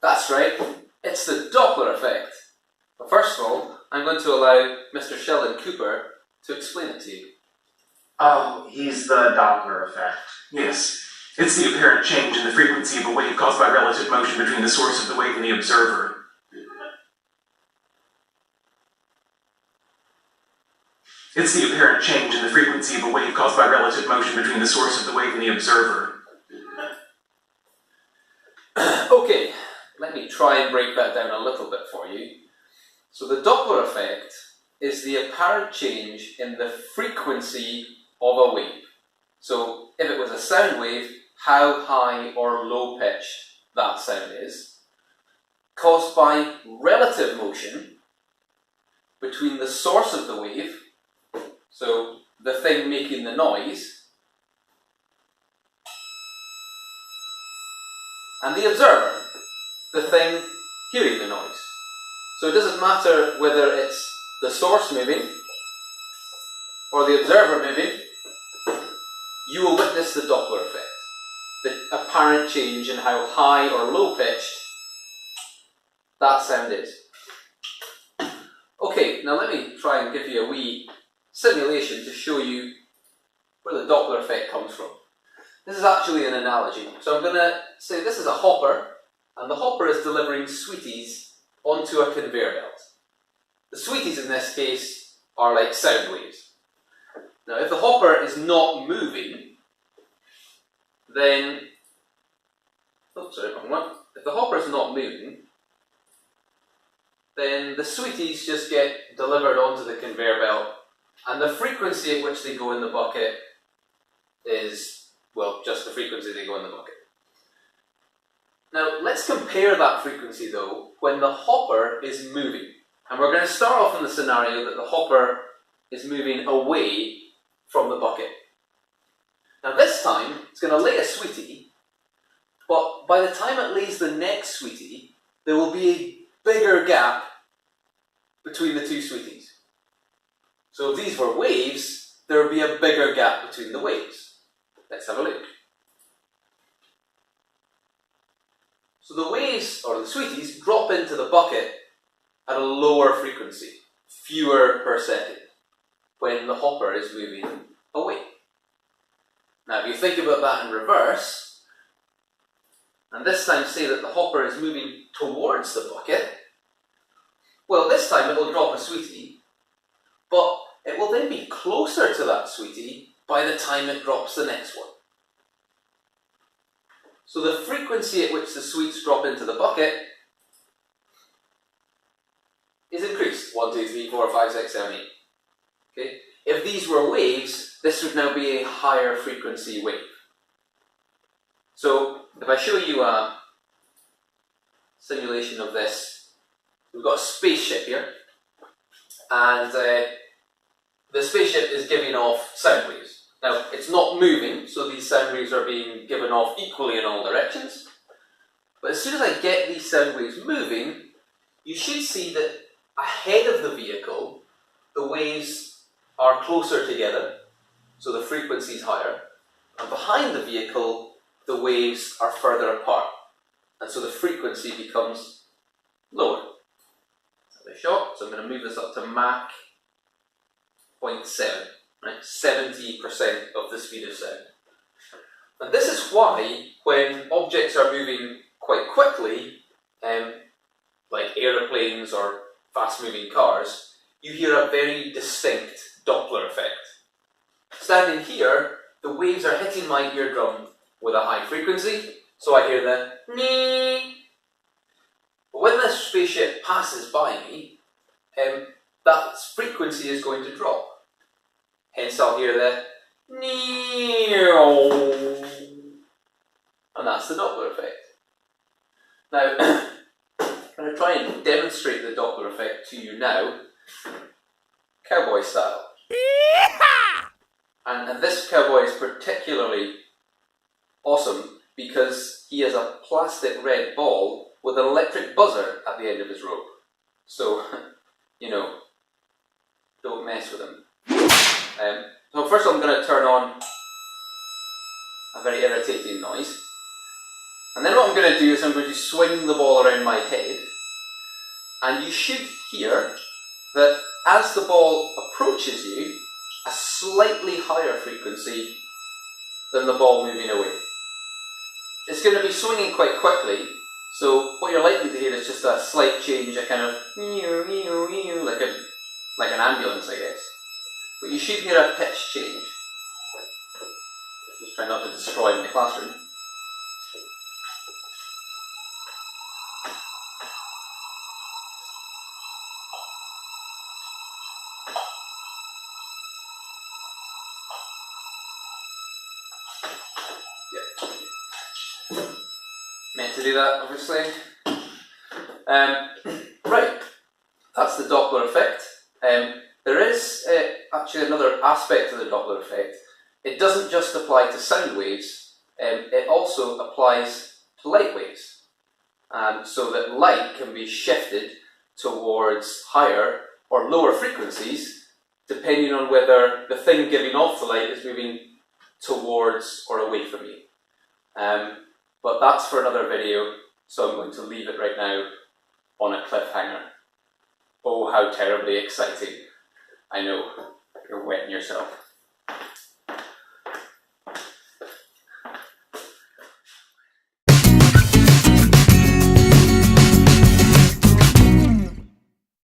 That's right, it's the Doppler effect. But first of all, I'm going to allow Mr. Sheldon Cooper to explain it to you. Oh, he's the Doppler effect. Yes. It's the apparent change in the frequency of a wave caused by relative motion between the source of the wave and the observer. It's the apparent change in the frequency of a wave caused by relative motion between the source of the wave and the observer. Okay, let me try and break that down a little bit for you. So the Doppler effect is the apparent change in the frequency of a wave. So if it was a sound wave, how high or low pitched that sound is, caused by relative motion between the source of the wave, so the thing making the noise, and the observer, the thing hearing the noise. So it doesn't matter whether it's the source moving or the observer moving, you will witness the Doppler effect, the apparent change in how high or low pitched that sound is. Okay, now let me try and give you a wee simulation to show you where the Doppler effect comes from. This is actually an analogy. So I'm going to say this is a hopper, and the hopper is delivering sweeties onto a conveyor belt. The sweeties in this case are like sound waves. Now if the hopper is not moving, then, if the hopper is not moving, then the sweeties just get delivered onto the conveyor belt, and the frequency at which they go in the bucket is, well, just the frequency they go in the bucket. Now, let's compare that frequency though when the hopper is moving. And we're going to start off in the scenario that the hopper is moving away from the bucket. Now this time, it's going to lay a sweetie, but by the time it lays the next sweetie, there will be a bigger gap between the two sweeties. So if these were waves, there would be a bigger gap between the waves. Let's have a look. So the waves, or the sweeties, drop into the bucket at a lower frequency, fewer per second, when the hopper is moving away. Now if you think about that in reverse, and this time say that the hopper is moving towards the bucket, well this time it will drop a sweetie, but it will then be closer to that sweetie by the time it drops the next one. So the frequency at which the sweets drop into the bucket is increased. 1, 2, 3, 4, 5, 6, 7, 8. Okay? If these were waves, this would now be a higher frequency wave. So if I show you a simulation of this, we've got a spaceship here, and the spaceship is giving off sound waves. Now, it's not moving, so these sound waves are being given off equally in all directions. But as soon as I get these sound waves moving, you should see that ahead of the vehicle, the waves are closer together, so the frequency is higher. And behind the vehicle, the waves are further apart, and so the frequency becomes lower. So shot. So I'm going to move this up to Mach 0.7. Right? 70% of the speed of sound. And this is why, when objects are moving quite quickly, like aeroplanes or fast-moving cars, you hear a very distinct Doppler effect. Standing here, the waves are hitting my eardrum with a high frequency, so I hear the nee. But when this spaceship passes by me, that frequency is going to drop. Hence I'll hear the neeeeeeaaawwwww, and that's the Doppler effect. Now, I'm going to try and demonstrate the Doppler effect to you now, cowboy style. And this cowboy is particularly awesome because he has a plastic red ball with an electric buzzer at the end of his rope. So, you know, don't mess with him. So first I'm going to turn on a very irritating noise. And then what I'm going to do is I'm going to swing the ball around my head. And you should hear that as the ball approaches you, a slightly higher frequency than the ball moving away. It's going to be swinging quite quickly, so what you're likely to hear is just a slight change, a kind of meow, meow, meow, like an ambulance, I guess. But you should hear a pitch change. Just try not to destroy my classroom. Meant to do that, obviously. Right, that's the Doppler effect. There is actually another aspect to the Doppler effect. It doesn't just apply to sound waves, it also applies to light waves. So that light can be shifted towards higher or lower frequencies depending on whether the thing giving off the light is moving towards or away from you. But that's for another video, so I'm going to leave it right now on a cliffhanger. Oh, how terribly exciting. I know, you're wetting yourself.